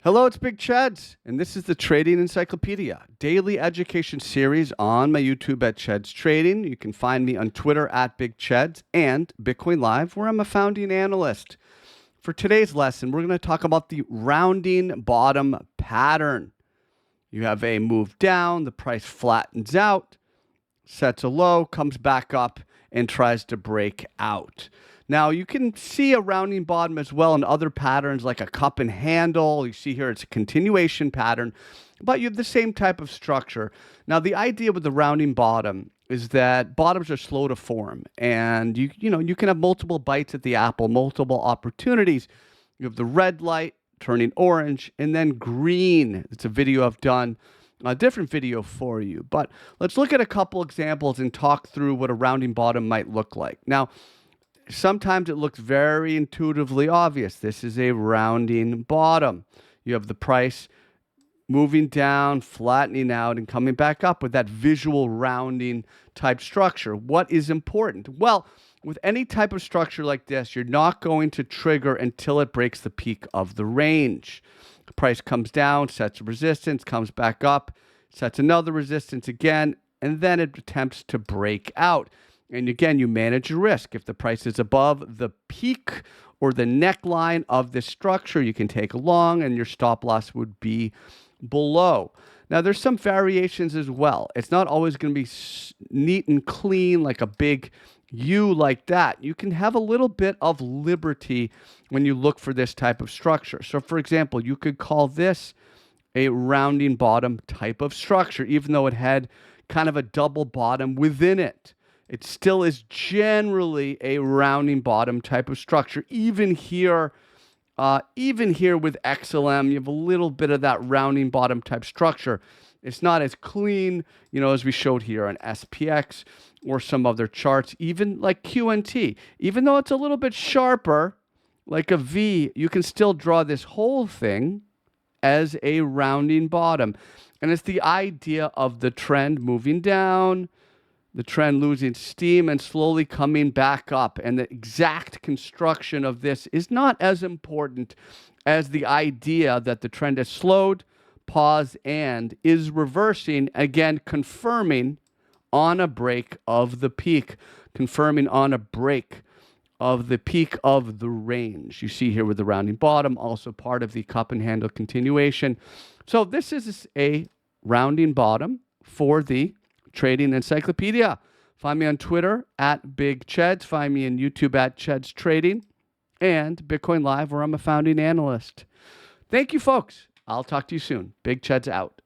Hello, it's Big Cheds, and this is the Trading Encyclopedia Daily Education series on my YouTube at Cheds Trading. You can find me on Twitter at Big Cheds and Bitcoin Live, where I'm a founding analyst. For today's lesson, we're going to talk about the rounding bottom pattern. You have a move down, the price flattens out, sets a low, comes back up, and tries to break out. Now, you can see a rounding bottom as well in other patterns like a cup and handle. You see here it's a continuation pattern, but you have the same type of structure. Now, the idea with the rounding bottom is that bottoms are slow to form, and you can have multiple bites at the apple, multiple opportunities. You have the red light turning orange and then green. It's a video I've done, a different video for you. But let's look at a couple examples and talk through what a rounding bottom might look like. Now, sometimes it looks very intuitively obvious. This is a rounding bottom. You have the price moving down, flattening out, and coming back up with that visual rounding type structure. What is important? Well, with any type of structure like this, you're not going to trigger until it breaks the peak of the range. The price comes down, sets a resistance, comes back up, sets another resistance again, and then it attempts to break out. And again, you manage your risk. If the price is above the peak or the neckline of this structure, you can take a long and your stop loss would be below. Now, there's some variations as well. It's not always going to be neat and clean like a big U like that. You can have a little bit of liberty when you look for this type of structure. So, for example, you could call this a rounding bottom type of structure, even though it had kind of a double bottom within it. It still is generally a rounding bottom type of structure. Even here with XLM, you have a little bit of that rounding bottom type structure. It's not as clean, as we showed here on SPX or some other charts, even like QNT. Even though it's a little bit sharper, like a V, you can still draw this whole thing as a rounding bottom. And it's the idea of the trend moving down, the trend losing steam and slowly coming back up. And the exact construction of this is not as important as the idea that the trend has slowed, paused, and is reversing, again, confirming on a break of the peak, confirming on a break of the peak of the range. You see here with the rounding bottom, also part of the cup and handle continuation. So this is a rounding bottom for the Trading Encyclopedia. Find me on Twitter at Big Cheds. Find me on YouTube at Cheds Trading and Bitcoin Live, where I'm a founding analyst. Thank you, folks. I'll talk to you soon. Big Cheds out.